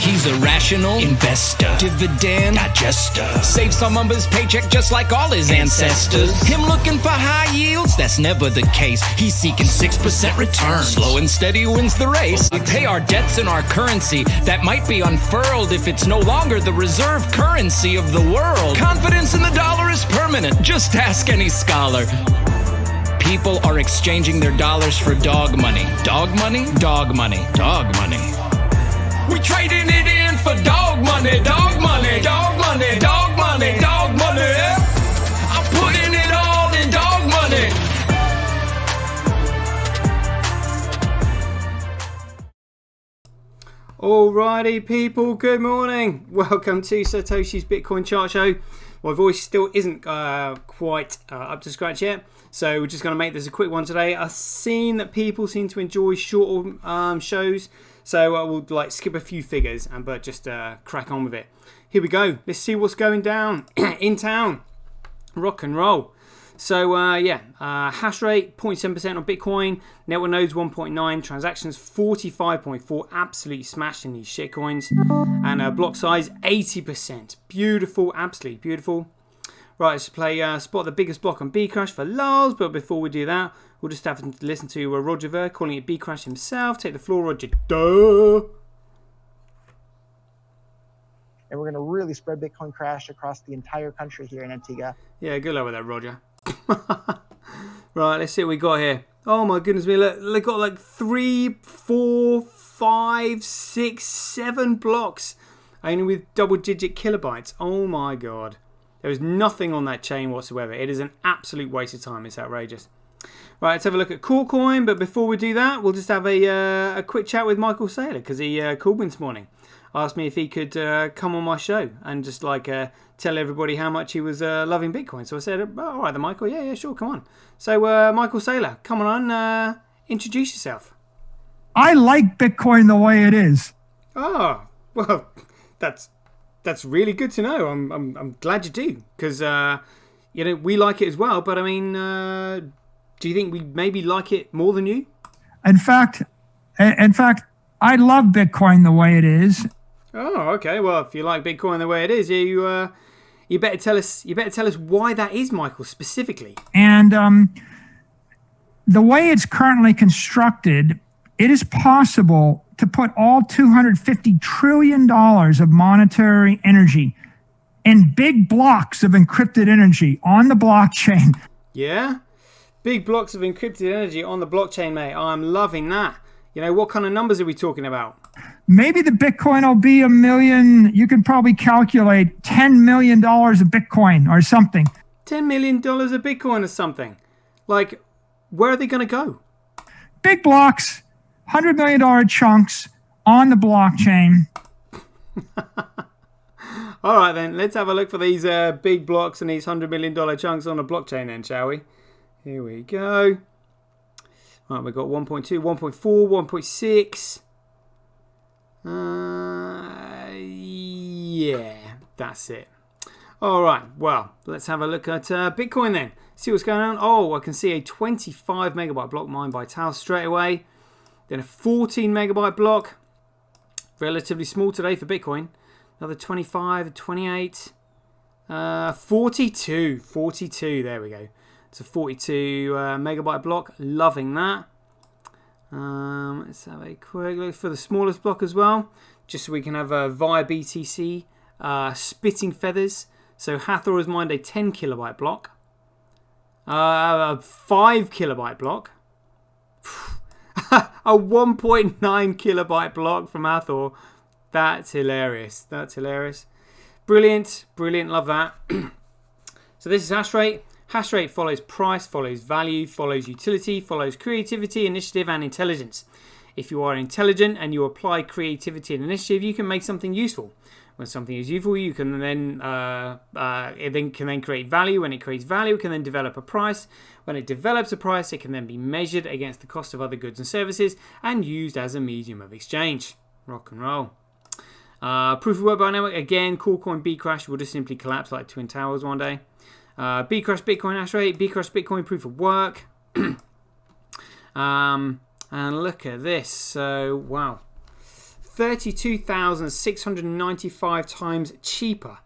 He's a rational investor, dividend digester. Saves some of his paycheck just like all his ancestors. Him looking for high yields, that's never the case. He's seeking 6% return. Slow and steady wins the race. We pay our debts in our currency that might be unfurled if it's no longer the reserve currency of the world. Confidence in the dollar is permanent. Just ask any scholar. People are exchanging their dollars for dog money. Dog money? Dog money. Dog money. We trading it in for dog money. Dog money. Dog money. Dog money. Dog money. I'm putting it all in dog money. Alrighty people, good morning. Welcome to SirToshi's Bitcoin chart show. My voice still isn't quite up to scratch yet, so we're just going to make this a quick one today. I've seen that people seem to enjoy shorter shows, so I will skip a few figures but just crack on with it. Here we go. Let's see what's going down in town. Rock and roll. So hash rate 0.7% on Bitcoin, network nodes 1.9, transactions 45.4, absolutely smashing these shitcoins, and block size 80%. Beautiful, absolutely beautiful. Right, let's play spot the biggest block on Bcrash for lulz, but before we do that, we'll just have to listen to Roger Ver calling it Bcrash himself. Take the floor, Roger. Duh. And we're going to really spread Bitcoin crash across the entire country here in Antigua. Yeah, good luck with that, Roger. Right, let's see what we got here. Oh my goodness me, look, they got like 3, 4, 5, 6, 7 blocks, only with double-digit kilobytes. Oh my god. There is nothing on that chain whatsoever. It is an absolute waste of time. It's outrageous. Right, let's have a look at Coolcoin, but before we do that, we'll just have a quick chat with Michael Saylor, because he called me this morning. Asked me if he could come on my show and just tell everybody how much he was loving Bitcoin. So I said, all right then, Michael, yeah, sure, come on. So Michael Saylor, come on, introduce yourself. I like Bitcoin the way it is. Oh, well, that's really good to know. I'm glad you do, because we like it as well. But I mean, do you think we maybe like it more than you? In fact, I love Bitcoin the way it is. Oh, okay. Well, if you like Bitcoin the way it is, you better tell us. You better tell us why that is, Michael, specifically. And the way it's currently constructed, it is possible to put all $250 trillion of monetary energy in big blocks of encrypted energy on the blockchain. Yeah, big blocks of encrypted energy on the blockchain, mate. I'm loving that. You know, what kind of numbers are we talking about? Maybe the Bitcoin will be $1 million. You can probably calculate $10 million of Bitcoin or something. $10 million of Bitcoin or something. Like, where are they going to go? Big blocks, $100 million chunks on the blockchain. All right, then. Let's have a look for these big blocks and these $100 million chunks on the blockchain then, shall we? Here we go. Right, we've got 1.2, 1.4, 1.6. Yeah, that's it. All right, well, let's have a look at Bitcoin then. See what's going on. Oh, I can see a 25 megabyte block mined by Tal straight away. Then a 14 megabyte block. Relatively small today for Bitcoin. Another 25, 28, 42. 42, there we go. It's a 42 megabyte block. Loving that. Let's have a quick look for the smallest block as well, just so we can have via BTC spitting feathers. So Hathor has mined a 10 kilobyte block, a 5 kilobyte block, a 1.9 kilobyte block from Hathor. That's hilarious. That's hilarious. Brilliant, brilliant. Love that. So this is hash rate. Hash rate follows price, follows value, follows utility, follows creativity, initiative, and intelligence. If you are intelligent and you apply creativity and initiative, you can make something useful. When something is useful, you can then it can then create value. When it creates value, it can then develop a price. When it develops a price, it can then be measured against the cost of other goods and services and used as a medium of exchange. Rock and roll. Proof of work by network. Again, Coolcoin Bcrash will just simply collapse like Twin Towers one day. Bcrash Bitcoin hash rate, Bcrash Bitcoin proof of work. And look at this. So, wow. 32,695 times cheaper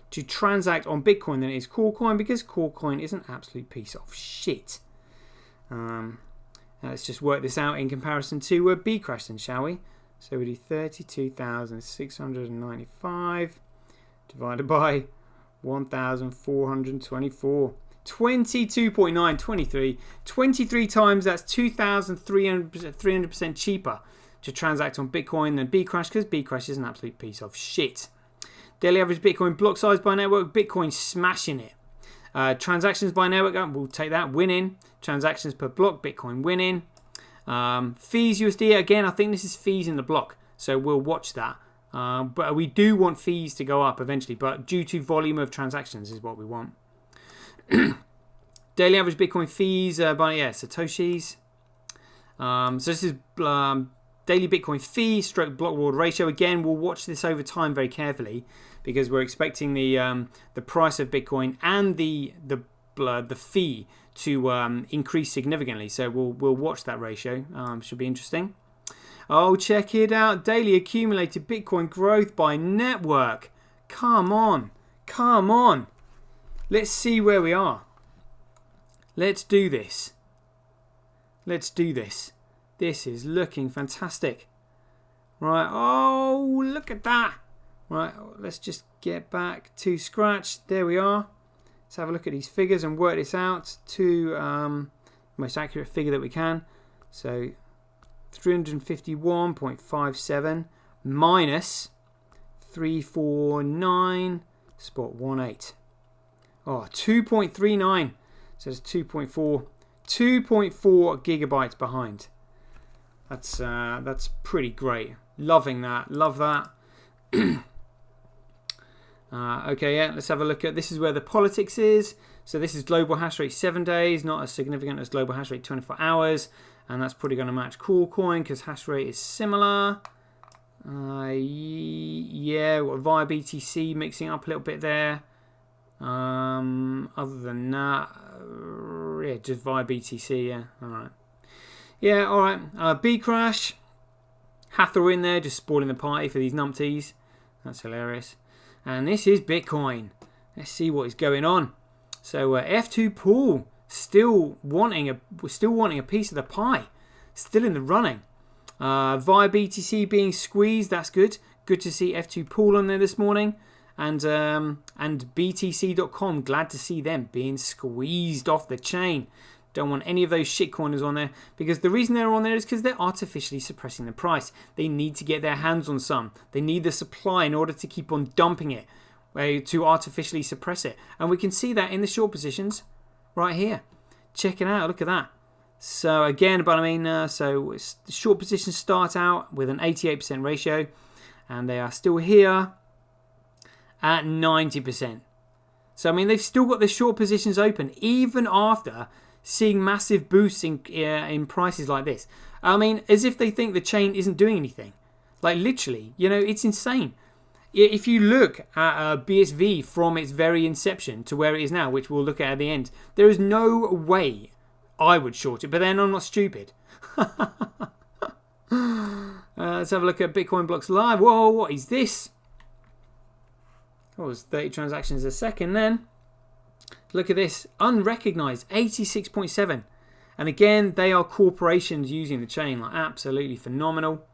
to transact on Bitcoin than it is Coolcoin, because Coolcoin is an absolute piece of shit. Let's just work this out in comparison to Bcrash then, shall we? So we do 32,695 divided by 1,424. 22.923. 23 times, that's 2,300% cheaper to transact on Bitcoin than Bcrash, because Bcrash is an absolute piece of shit. Daily average Bitcoin block size by network, Bitcoin smashing it. Transactions by network, we'll take that, winning. Transactions per block, Bitcoin winning. Fees USD, again, I think this is fees in the block, so we'll watch that. But we do want fees to go up eventually, but due to volume of transactions is what we want. Daily average Bitcoin fees by SirToshi's. So this is daily Bitcoin fee stroke block reward ratio. Again, we'll watch this over time very carefully, because we're expecting the price of Bitcoin and the fee to increase significantly. So we'll watch that ratio. Should be interesting. Oh, check it out. Daily accumulated Bitcoin growth by network. Come on. Come on. Let's see where we are. Let's do this. Let's do this. This is looking fantastic. Right. Oh, look at that. Right. Let's just get back to scratch. There we are. Let's have a look at these figures and work this out to the most accurate figure that we can. So 351.57 minus 349.18. Oh, 2.39. So it's 2.4 gigabytes behind. That's pretty great. Loving that. Love that. Okay, yeah, let's have a look at, this is where the politics is. So this is global hash rate 7 days, not as significant as global hash rate 24 hours. And that's probably going to match Coolcoin because hash rate is similar. Yeah, via BTC mixing up a little bit there. Other than that, yeah, just via BTC, yeah, alright. Yeah, alright. Bcrash. Hathor in there, just spoiling the party for these numpties. That's hilarious. And this is Bitcoin. Let's see what is going on. So F2 Pool still wanting a piece of the pie. Still in the running. Via BTC being squeezed, that's good. Good to see F2 Pool on there this morning. And BTC.com, glad to see them being squeezed off the chain. Don't want any of those shitcoiners on there, because the reason they're on there is because they're artificially suppressing the price. They need to get their hands on some. They need the supply in order to keep on dumping it, to artificially suppress it. And we can see that in the short positions right here. Check it out, look at that. So again, but I mean, so the short positions start out with an 88% ratio, and they are still here at 90%. So I mean, they've still got their short positions open even after seeing massive boosts in prices like this. I mean, as if they think the chain isn't doing anything. Like literally, you know, it's insane. If you look at BSV from its very inception to where it is now, which we'll look at the end, there is no way I would short it, but then I'm not stupid. Let's have a look at Bitcoin blocks live. Whoa, what is this? Oh, it's 30 transactions a second then. Look at this, unrecognized, 86.7. And again, they are corporations using the chain, like absolutely phenomenal.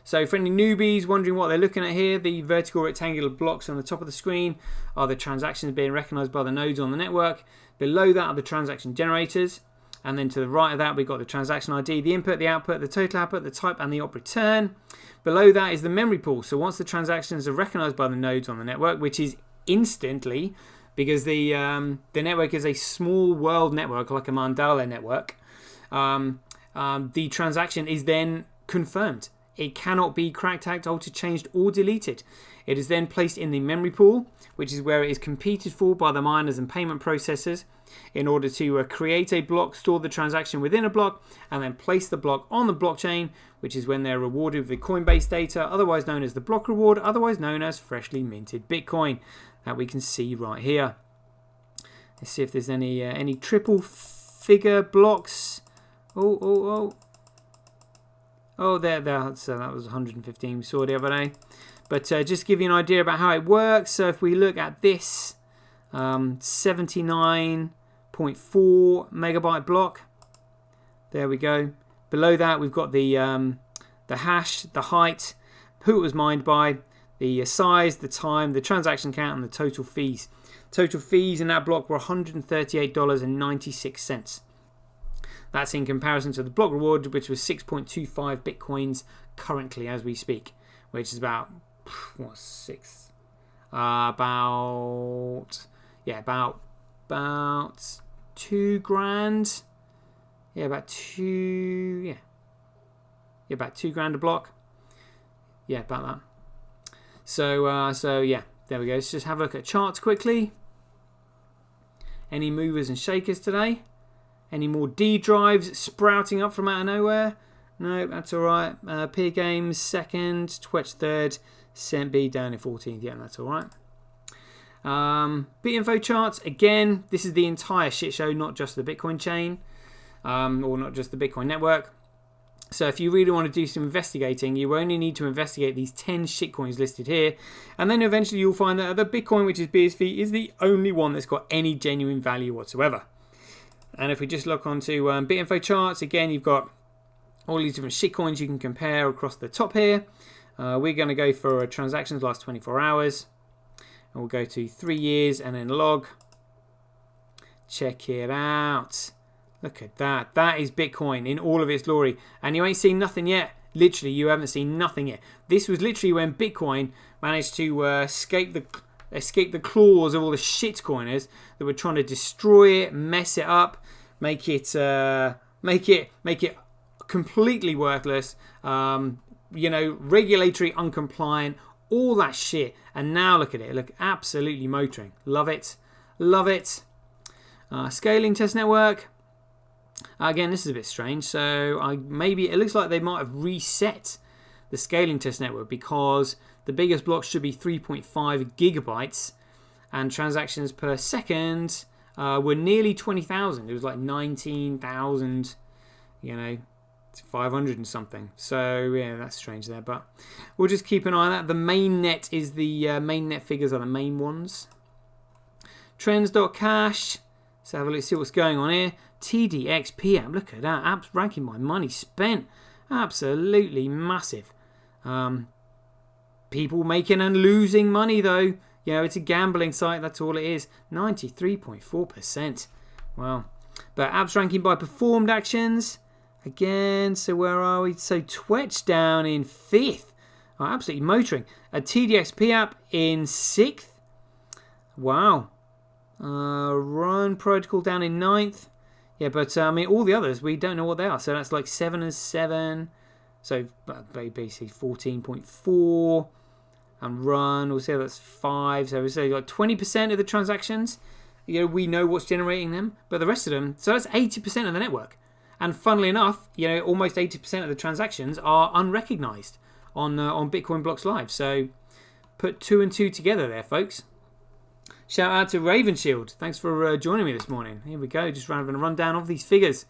So for any newbies wondering what they're looking at here, the vertical rectangular blocks on the top of the screen are the transactions being recognized by the nodes on the network. Below that are the transaction generators. And then to the right of that, we've got the transaction ID, the input, the output, the total output, the type, and the op return. Below that is the memory pool. So once the transactions are recognized by the nodes on the network, which is instantly, because the network is a small world network, like a Mandala network, the transaction is then confirmed. It cannot be cracked, hacked, altered, changed, or deleted. It is then placed in the memory pool, which is where it is competed for by the miners and payment processors in order to create a block, store the transaction within a block, and then place the block on the blockchain, which is when they're rewarded with the Coinbase data, otherwise known as the block reward, otherwise known as freshly minted Bitcoin, that we can see right here. Let's see if there's any triple figure blocks. Oh, Oh, there. So that was 115 we saw the other day. But just to give you an idea about how it works. So if we look at this 79.4 megabyte block. There we go. Below that we've got the hash, the height, who it was mined by, the size, the time, the transaction count, and the total fees. Total fees in that block were $138.96. That's in comparison to the block reward, which was 6.25 bitcoins currently as we speak, which is about about $2,000. Yeah, about $2,000 a block. Yeah, about that. So yeah, there we go. Let's just have a look at charts quickly. Any movers and shakers today? Any more D drives sprouting up from out of nowhere? No, that's all right. Peer Games second, Twitch third, CentB down in 14th. Yeah, that's all right. BitInfo charts again. This is the entire shit show, not just the Bitcoin chain, or not just the Bitcoin network. So if you really want to do some investigating, you only need to investigate these 10 shitcoins listed here, and then eventually you'll find that the Bitcoin, which is BSV, is the only one that's got any genuine value whatsoever. And if we just look onto BitInfo charts, again, you've got all these different shitcoins you can compare across the top here. We're going to go for transactions last 24 hours. And we'll go to 3 years and then log. Check it out. Look at that. That is Bitcoin in all of its glory. And you ain't seen nothing yet. Literally, you haven't seen nothing yet. This was literally when Bitcoin managed to escape the claws of all the shitcoiners that were trying to destroy it, mess it up, make it completely worthless. Regulatory uncompliant, all that shit. And now look at it. Look, absolutely motoring. Love it. Love it. Scaling test network. Again, this is a bit strange. So maybe it looks like they might have reset the scaling test network because the biggest block should be 3.5 gigabytes and transactions per second were nearly 20,000. It was like 19,000, 500 and something. So yeah, that's strange there, but we'll just keep an eye on that. The main net is the main net figures are the main ones. Trends.cash. Let's have a look, see what's going on here. TDX PM, look at that. Apps ranking my money spent. Absolutely massive. People making and losing money though. It's a gambling site, that's all it is. 93.4%. Wow. But apps ranking by performed actions. Again, so where are we? So Twitch down in 5th. Oh, absolutely motoring. A TDXP app in 6th. Wow. Run Protocol down in 9th. Yeah, but all the others, we don't know what they are. So that's like 7 and 7. So basically 14.4. And Run, we'll say that's 5. So we'll say like 20% of the transactions, we know what's generating them. But the rest of them, so that's 80% of the network. And funnily enough, almost 80% of the transactions are unrecognized on Bitcoin Blocks Live. So put 2 and 2 together there, folks. Shout out to Ravenshield. Thanks for joining me this morning. Here we go. Just having a rundown of these figures.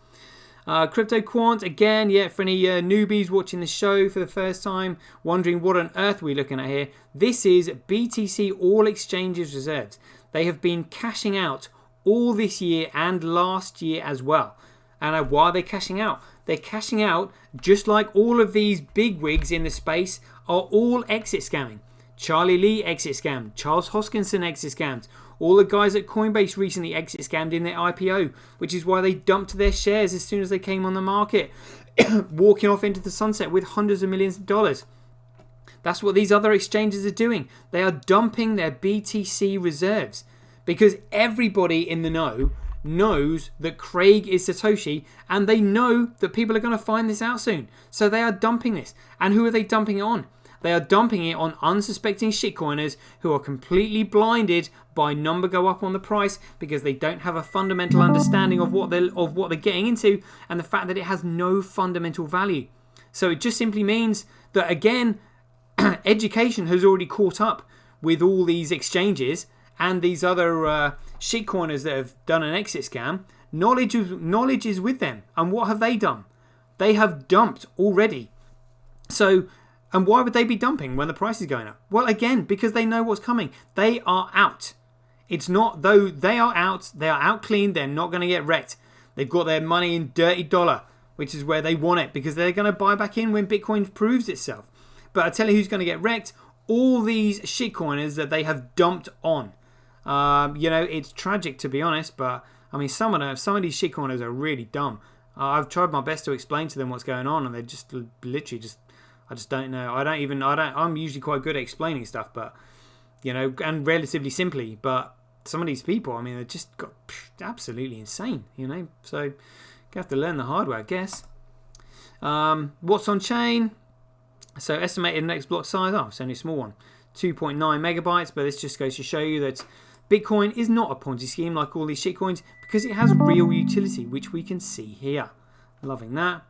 Crypto Quant, again, for any newbies watching the show for the first time, wondering what on earth we're looking at here. This is BTC All Exchanges Reserves. They have been cashing out all this year and last year as well. And why are they cashing out? They're cashing out just like all of these bigwigs in the space are all exit scamming. Charlie Lee exit scammed. Charles Hoskinson exit scammed. All the guys at Coinbase recently exit scammed in their IPO, which is why they dumped their shares as soon as they came on the market, walking off into the sunset with hundreds of millions of dollars. That's what these other exchanges are doing. They are dumping their BTC reserves because everybody in the know knows that Craig is Satoshi, and they know that people are going to find this out soon. So they are dumping this. And who are they dumping it on? They are dumping it on unsuspecting shitcoiners who are completely blinded by number go up on the price because they don't have a fundamental understanding of what they're getting into and the fact that it has no fundamental value. So it just simply means that, again, education has already caught up with all these exchanges and these other shitcoiners that have done an exit scam. Knowledge is with them. And what have they done? They have dumped already So, and why would they be dumping when the price is going up? Well, again, because they know what's coming. They are out. It's not though they are out. They are out clean. They're not going to get wrecked. They've got their money in dirty dollar, which is where they want it, because they're going to buy back in when Bitcoin proves itself. But I tell you who's going to get wrecked. All these shitcoiners that they have dumped on. It's tragic, to be honest, but I mean, some of these shitcoiners are really dumb. I've tried my best to explain to them what's going on, and they just literally I just don't know. I'm usually quite good at explaining stuff, but and relatively simply. But some of these people, I mean, they're just got absolutely insane. So you have to learn the hard way, I guess. What's on chain? So estimated next block size, it's only a small one, 2.9 megabytes, but this just goes to show you that Bitcoin is not a Ponzi scheme like all these shitcoins, because it has real utility, which we can see here. Loving that.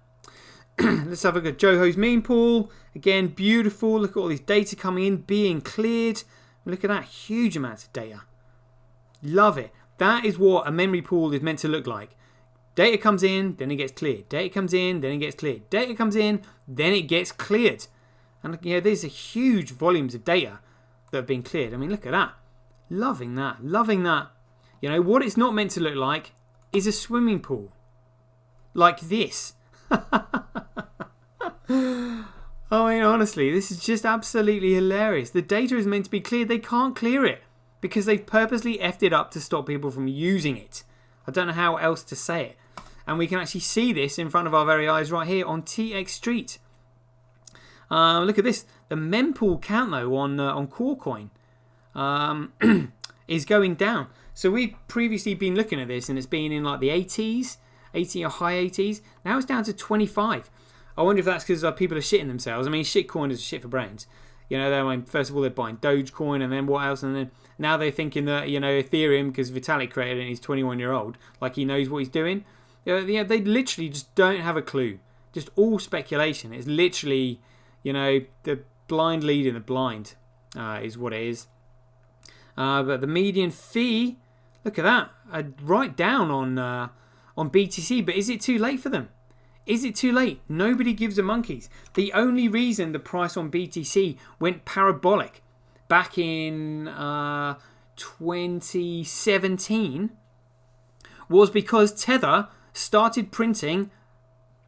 Let's have a look at Joho's meme pool. Again, beautiful. Look at all this data coming in, being cleared. Look at that, huge amounts of data. Love it. That is what a memory pool is meant to look like. Data comes in, then it gets cleared. Data comes in, then it gets cleared. Data comes in, then it gets cleared. And these are huge volumes of data that have been cleared. I mean, look at that. Loving that. Loving that. What it's not meant to look like is a swimming pool. Like this. I mean, honestly, this is just absolutely hilarious. The data is meant to be cleared. They can't clear it because they've purposely effed it up to stop people from using it. I don't know how else to say it. And we can actually see this in front of our very eyes right here on TX Street. Look at this. The mempool count, though, on CoreCoin is going down. So we've previously been looking at this, and it's been in like the 80s, 80 or high 80s. Now it's down to 25. I wonder if that's because people are shitting themselves. I mean, shitcoin is shit for brains. First of all, they're buying Dogecoin, and then what else? And then now they're thinking that, Ethereum, because Vitalik created it and he's 21-year-old, like he knows what he's doing. They literally just don't have a clue. Just all speculation. It's literally, the blind leading the blind is what it is. But the median fee, look at that, right down on BTC. But is it too late for them? Is it too late? Nobody gives a monkeys. The only reason the price on BTC went parabolic back in 2017 was because Tether started printing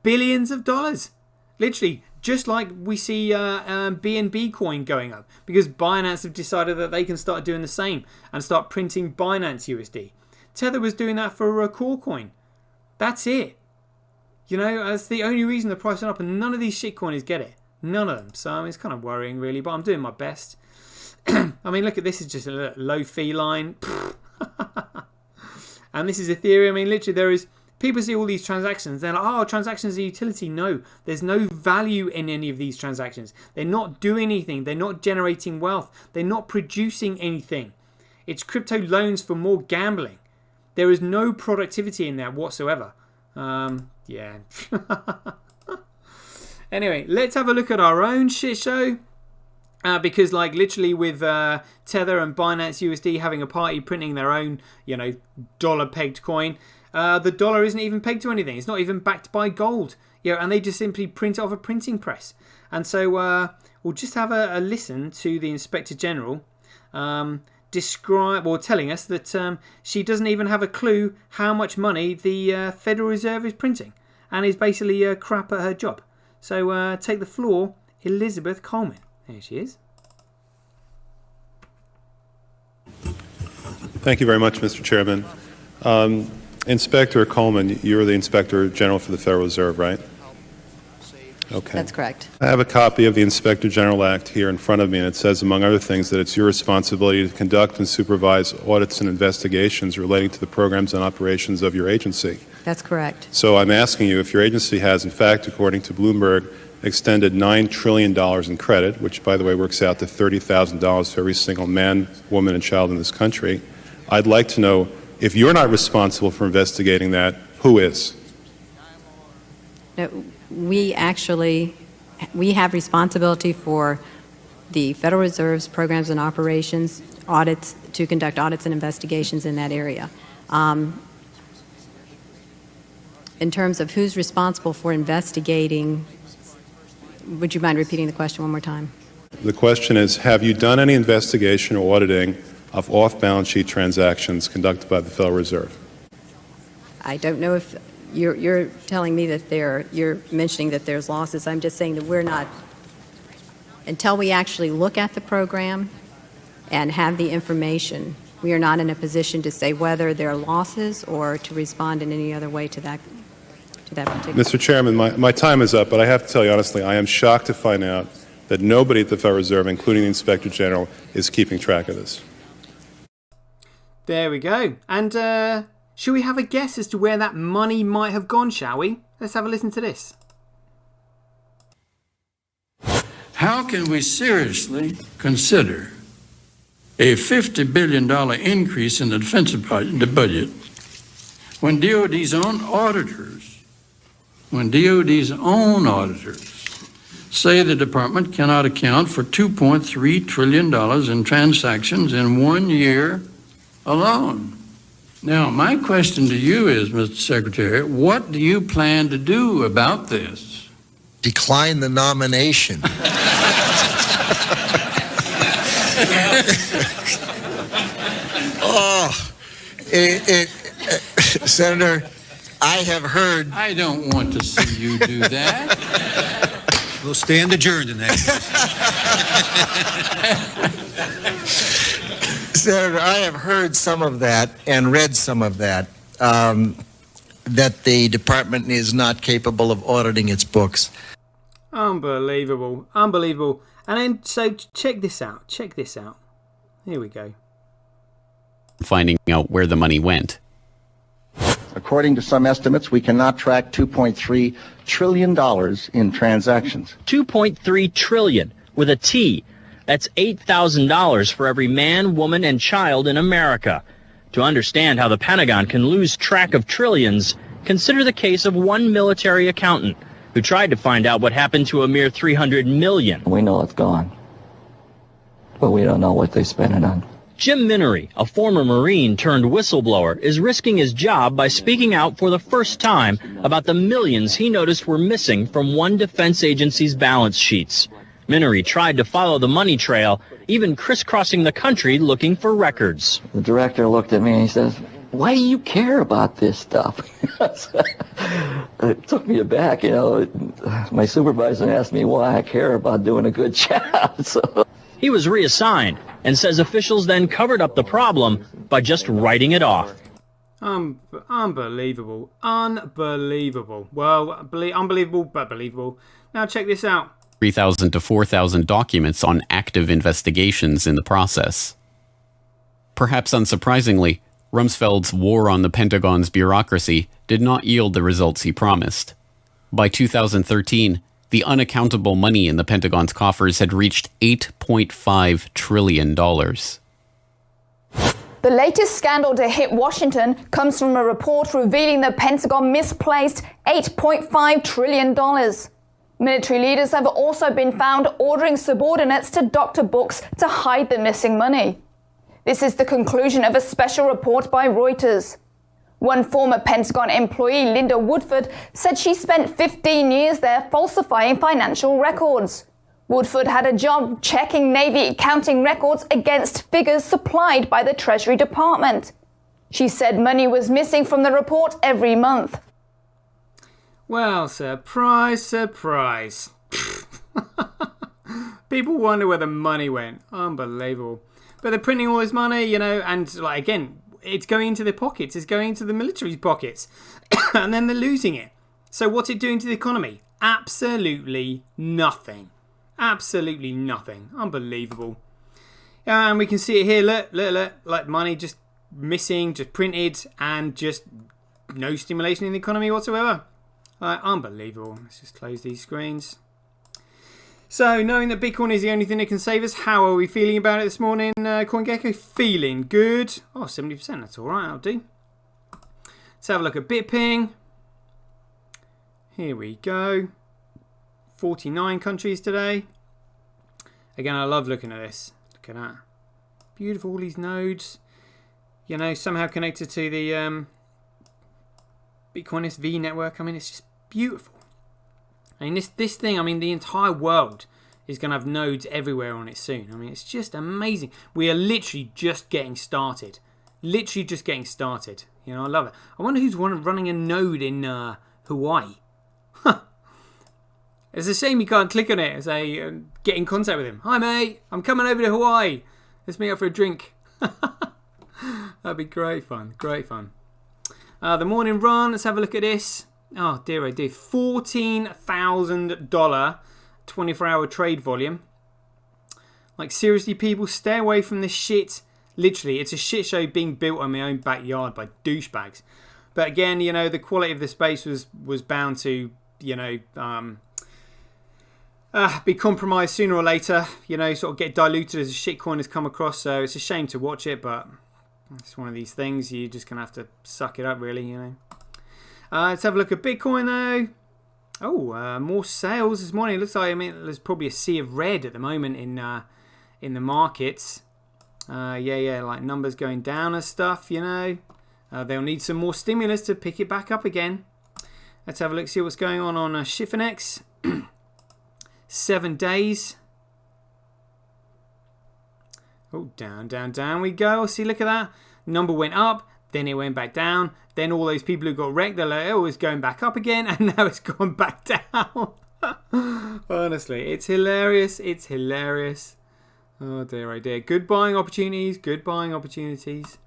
billions of dollars. Literally, just like we see BNB coin going up, because Binance have decided that they can start doing the same and start printing Binance USD. Tether was doing that for CoreCoin. That's it. That's the only reason the price went up, and none of these shitcoiners get it. None of them. So it's kind of worrying, really, but I'm doing my best. I mean, look at this. Is just a low fee line. And this is Ethereum. I mean, literally, there is... People see all these transactions. They're like, transactions are utility. No, there's no value in any of these transactions. They're not doing anything. They're not generating wealth. They're not producing anything. It's crypto loans for more gambling. There is no productivity in there whatsoever. Yeah. Anyway, let's have a look at our own shit show. Because literally with Tether and Binance USD having a party printing their own, dollar pegged coin, the dollar isn't even pegged to anything. It's not even backed by gold. And they just simply print it off a printing press. And so we'll just have a listen to the Inspector General telling us that she doesn't even have a clue how much money the Federal Reserve is printing, and is basically crap at her job. So take the floor, Elizabeth Coleman. There she is. Thank you very much, Mr. Chairman. Inspector Coleman, you're the Inspector General for the Federal Reserve, right? Okay. That's correct. I have a copy of the Inspector General Act here in front of me, and it says, among other things, that it's your responsibility to conduct and supervise audits and investigations relating to the programs and operations of your agency. That's correct. So I'm asking you if your agency has, in fact, according to Bloomberg, extended $9 trillion in credit, which, by the way, works out to $30,000 for every single man, woman, and child in this country. I'd like to know, if you're not responsible for investigating that, who is? No, we have responsibility for the Federal Reserve's programs and operations, audits, to conduct audits and investigations in that area. In terms of who's responsible for investigating Would you mind repeating the question one more time? The question is, have you done any investigation or auditing of off-balance sheet transactions conducted by the Federal Reserve? I don't know if you're telling me that you're mentioning that there's losses. I'm just saying that we're not, until we actually look at the program and have the information, we are not in a position to say whether there are losses or to respond in any other way to that particular. Mr. Chairman, my time is up, but I have to tell you honestly, I am shocked to find out that nobody at the Federal Reserve, including the Inspector General, is keeping track of this. There we go. And should we have a guess as to where that money might have gone, shall we? Let's have a listen to this. How can we seriously consider a $50 billion increase in the defense budget when DOD's own auditors say the department cannot account for $2.3 trillion in transactions in 1 year alone? Now, my question to you is, Mr. Secretary, what do you plan to do about this? Decline the nomination. Senator, I have heard. I don't want to see you do that. We'll stand adjourned in that. Senator, I have heard some of that and read some of that, that the department is not capable of auditing its books. Unbelievable. Unbelievable. And then, so check this out. Check this out. Here we go. Finding out where the money went. According to some estimates, we cannot track $2.3 trillion in transactions. 2.3 trillion with a T. That's $8,000 for every man, woman, and child in America. To understand how the Pentagon can lose track of trillions, consider the case of one military accountant who tried to find out what happened to a mere $300 million. We know it's gone, but we don't know what they spent it on. Jim Minery, a former Marine turned whistleblower, is risking his job by speaking out for the first time about the millions he noticed were missing from one defense agency's balance sheets. Minery tried to follow the money trail, even crisscrossing the country looking for records. The director looked at me and he says, "Why do you care about this stuff?" It took me aback, My supervisor asked me why I care about doing a good job. So he was reassigned and says officials then covered up the problem by just writing it off. Unbelievable. Unbelievable. Well, unbelievable, but believable. Now check this out. 3,000 to 4,000 documents on active investigations in the process. Perhaps unsurprisingly, Rumsfeld's war on the Pentagon's bureaucracy did not yield the results he promised. By 2013, the unaccountable money in the Pentagon's coffers had reached $8.5 trillion. The latest scandal to hit Washington comes from a report revealing the Pentagon misplaced $8.5 trillion. Military leaders have also been found ordering subordinates to doctor books to hide the missing money. This is the conclusion of a special report by Reuters. One former Pentagon employee, Linda Woodford, said she spent 15 years there falsifying financial records. Woodford had a job checking Navy accounting records against figures supplied by the Treasury Department. She said money was missing from the report every month. Well, surprise, surprise. People wonder where the money went. Unbelievable. But they're printing all this money, and again, it's going into their pockets. It's going into the military's pockets. And then they're losing it. So what's it doing to the economy? Absolutely nothing. Absolutely nothing. Unbelievable. And we can see it here. Look. Like money just missing, just printed, and just no stimulation in the economy whatsoever. Unbelievable. Let's just close these screens. So, knowing that Bitcoin is the only thing that can save us, how are we feeling about it this morning, CoinGecko? Feeling good. 70%. That's all right. I'll do. Let's have a look at BitPing. Here we go. 49 countries today. Again, I love looking at this. Look at that. Beautiful, all these nodes. Somehow connected to the Bitcoin SV network. I mean, it's just beautiful. I mean, this thing, I mean, the entire world is going to have nodes everywhere on it soon. I mean, it's just amazing. We are literally just getting started. Literally just getting started. You know, I love it. I wonder who's running a node in Hawaii. It's a shame you can't click on it and say, get in contact with him. Hi, mate. I'm coming over to Hawaii. Let's meet up for a drink. That'd be great fun. Great fun. The morning run. Let's have a look at this. Oh, dear, oh, dear. $14,000 24-hour trade volume. Like, seriously, people, stay away from this shit. Literally, it's a shit show being built on my own backyard by douchebags. But again, you know, the quality of the space was bound to, you know, be compromised sooner or later, you know, sort of get diluted as a shitcoin has come across. So it's a shame to watch it, but it's one of these things. You're just going to have to suck it up, really, you know. Let's have a look at Bitcoin, though. Oh, more sales this morning. It looks like, I mean, there's probably a sea of red at the moment in the markets. Yeah, like numbers going down and stuff, you know. They'll need some more stimulus to pick it back up again. Let's have a look, see what's going on Shiffinex. 7 days. Oh, down we go. See, look at that. Number went up, then it went back down. Then all those people who got wrecked, they're like, oh, it's going back up again, and now it's gone back down. Honestly, it's hilarious. It's hilarious. Oh dear, oh dear. Good buying opportunities. Good buying opportunities.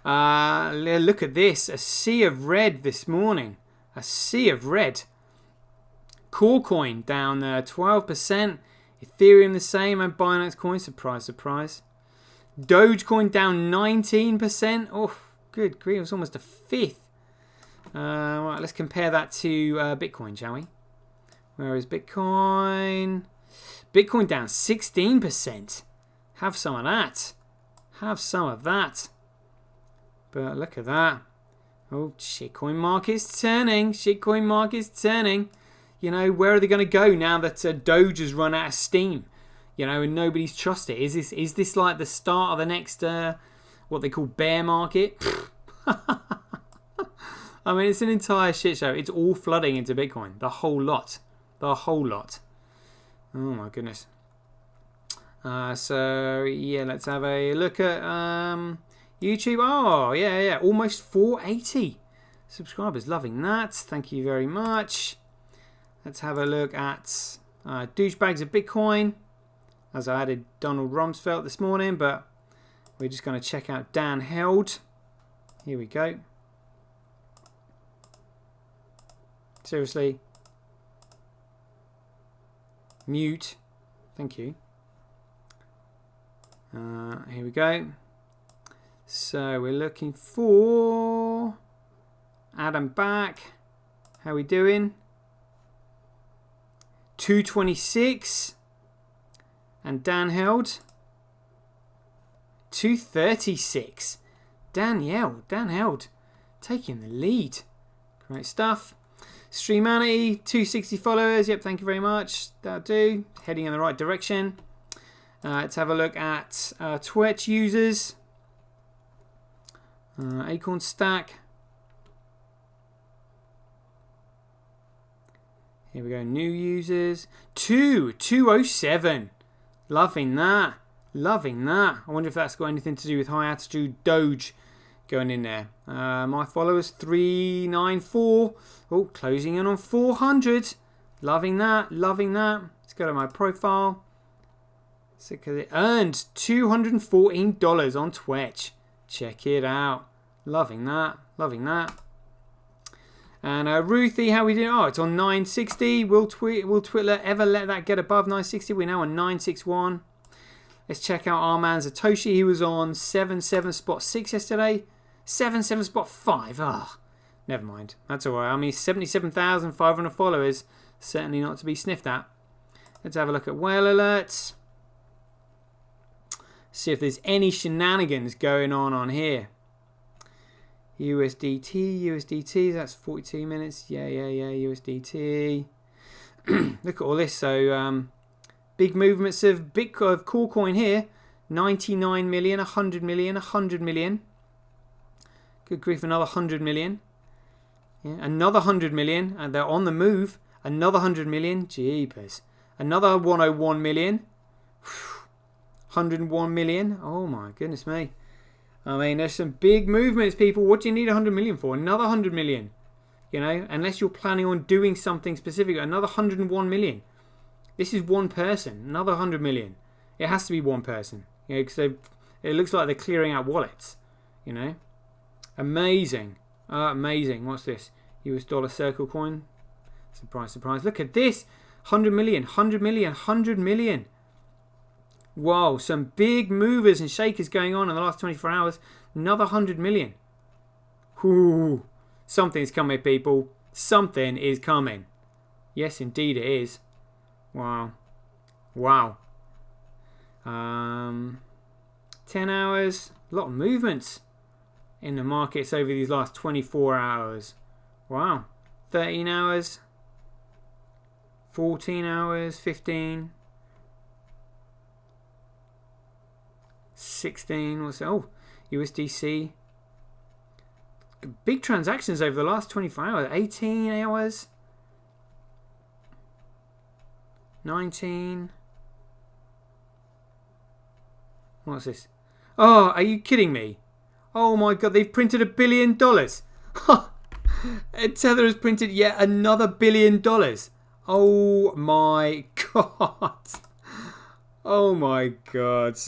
Look at this. A sea of red this morning. A sea of red. Coin down 12%. Ethereum the same, and Binance Coin, surprise, surprise. Dogecoin down 19%. Oh, good grief, it was almost a fifth. Right, let's compare that to Bitcoin, shall we? Where is Bitcoin? Bitcoin down 16%. Have some of that. Have some of that. But look at that. Oh, shitcoin market's turning. Shitcoin market's turning. You know, where are they going to go now that Doge has run out of steam? You know, and nobody's trusted it. Is this like the start of the next, what they call bear market? I mean, it's an entire shit show. It's all flooding into Bitcoin. The whole lot. The whole lot. Oh, my goodness. So, yeah, let's have a look at YouTube. Oh, yeah. Almost 480 subscribers. Loving that. Thank you very much. Let's have a look at douchebags of Bitcoin. As I added Donald Rumsfeld this morning, but we're just going to check out Dan Held. Here we go. Seriously. Mute. Thank you. Here we go. So we're looking for Adam back. How we doing? 226. And Dan Held 236. Dan Held taking the lead. Great stuff. Streamanity 260 followers. Yep, thank you very much. That'll do. Heading in the right direction. Let's have a look at Twitch users. Acorn Stack. Here we go. New users. 207. Loving that. Loving that. I wonder if that's got anything to do with high attitude Doge going in there. My followers 394. Oh, closing in on 400. Loving that. Loving that. Let's go to my profile. It earned $214 on Twitch. Check it out. Loving that. Loving that. And Ruthie, how we doing? Oh, it's on 960. Will Twitter ever let that get above 960? We're now on 961. Let's check out our man Satoshi. He was on 77.6 yesterday. 77.5. Ah, never mind. That's all right. I mean, 77,500 followers. Certainly not to be sniffed at. Let's have a look at whale alerts. See if there's any shenanigans going on here. USDT, that's 42 minutes. Yeah, USDT. Look at all this. So, big movements of Coin here. 99 million, 100 million, 100 million. Good grief, another 100 million. Yeah, another 100 million, and they're on the move. Another 100 million. Jeepers. Another 101 million. 101 million. Oh my goodness me. I mean, there's some big movements, people. What do you need 100 million for? Another 100 million. You know, unless you're planning on doing something specific. Another 101 million. This is one person. Another 100 million. It has to be one person. You know, because it looks like they're clearing out wallets. You know. Amazing. Amazing. What's this? US dollar circle coin. Surprise, surprise. Look at this. 100 million. 100 million. 100 million. Wow, some big movers and shakers going on in the last 24 hours. Another 100 million. Ooh, something's coming, people. Something is coming. Yes, indeed it is. Wow. Wow. 10 hours. A lot of movements in the markets over these last 24 hours. Wow. 13 hours. 14 hours. 15. 16, what's that? Oh, USDC. Big transactions over the last 24 hours. 18 hours. 19. What's this? Oh, are you kidding me? Oh my god, they've printed $1 billion. Tether has printed yet another $1 billion. Oh my god. Oh my god.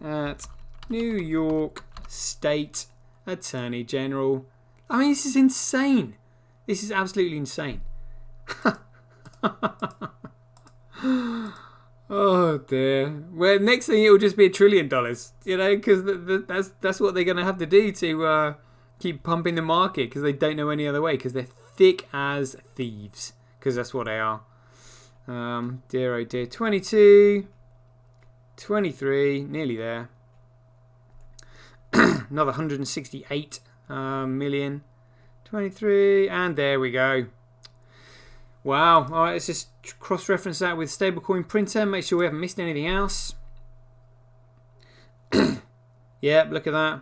At New York State Attorney General. I mean, this is insane. This is absolutely insane. Oh dear. Well, next thing it will just be $1 trillion. You know, because that's what they're going to have to do to keep pumping the market, because they don't know any other way, because they're thick as thieves. Because that's what they are. Dear oh dear. 22. 23, nearly there. Another 168 million. 23, and there we go. Wow. All right, let's just cross-reference that with stablecoin printer. Make sure we haven't missed anything else. Yep, look at that.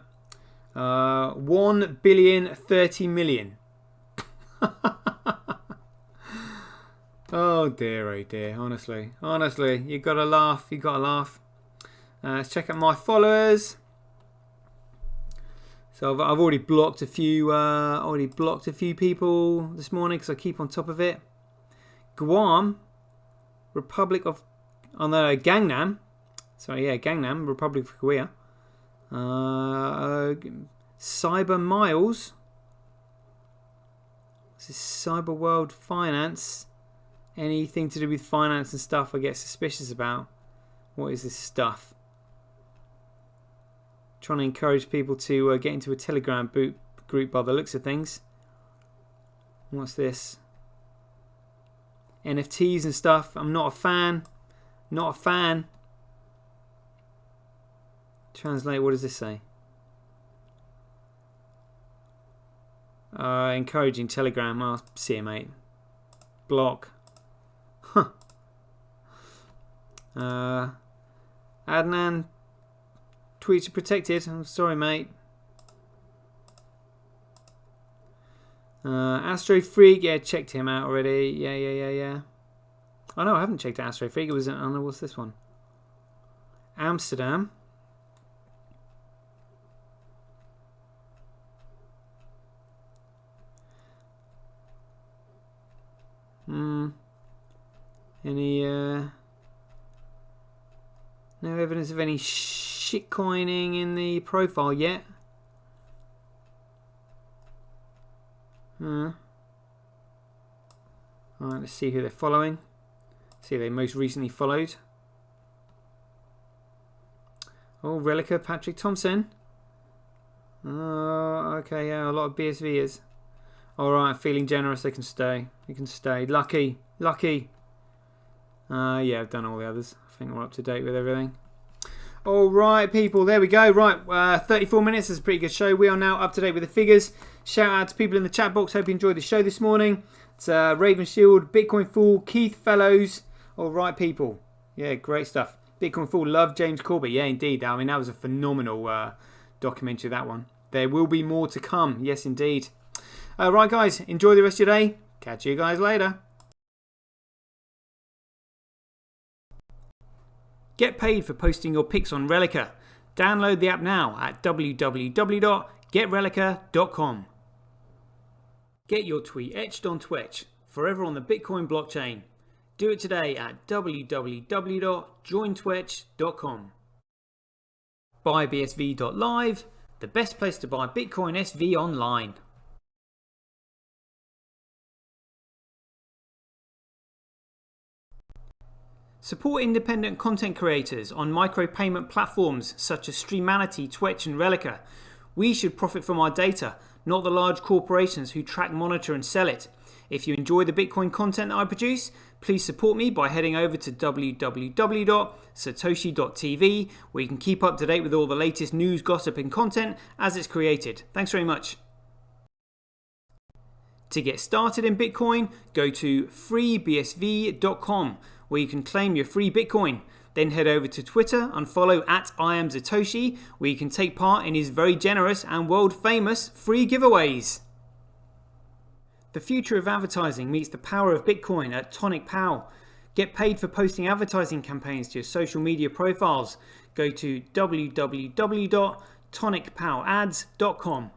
1,030,000,000. Oh dear, honestly, you gotta laugh, let's check out my followers. So I've already blocked a few people this morning because I keep on top of it. Guam, Republic of, Gangnam. Sorry, yeah, Gangnam, Republic of Korea. Cyber Miles. This is Cyber World Finance. Anything to do with finance and stuff I get suspicious about. What is this stuff? Trying to encourage people to get into a Telegram group by the looks of things. What's this? NFTs and stuff. I'm not a fan. Not a fan. Translate, what does this say? Encouraging Telegram. I'll see you, mate. Block. Huh. Adnan, tweets are protected. I'm sorry, mate. Astro Freak, yeah, checked him out already. Yeah. Oh no, I haven't checked out Astro Freak. It was, I don't know, what's this one? Amsterdam. Any no evidence of any shitcoining in the profile yet. Alright, let's see who they're following. See who they most recently followed. Oh, Relica, Patrick Thompson. Oh, okay, yeah, a lot of BSVers. Alright, feeling generous, they can stay. They can stay. Lucky. Yeah, I've done all the others. I think we're up to date with everything. Alright, people, there we go. Right, 34 minutes is a pretty good show. We are now up to date with the figures. Shout out to people in the chat box. Hope you enjoyed the show this morning. It's Raven Shield, Bitcoin Fool, Keith Fellows. Alright, people. Yeah, great stuff. Bitcoin Fool, love James Corbett. Yeah, indeed. I mean, that was a phenomenal documentary, that one. There will be more to come. Yes, indeed. Right, guys, enjoy the rest of your day. Catch you guys later. Get paid for posting your pics on Relica. Download the app now at www.getrelica.com. Get your tweet etched on Twitch, forever on the Bitcoin blockchain. Do it today at www.jointwitch.com. BuyBSV.live, the best place to buy Bitcoin SV online. Support independent content creators on micropayment platforms such as Streamanity, Twitch and Relica. We should profit from our data, not the large corporations who track, monitor and sell it. If you enjoy the Bitcoin content that I produce, please support me by heading over to www.sirtoshi.tv, where you can keep up to date with all the latest news, gossip and content as it's created. Thanks very much. To get started in Bitcoin, go to freebsv.com, where you can claim your free Bitcoin. Then head over to Twitter and follow @IamSirToshi, where you can take part in his very generous and world famous free giveaways. The future of advertising meets the power of Bitcoin at Tonic Pow. Get paid for posting advertising campaigns to your social media profiles. Go to www.tonicpowads.com.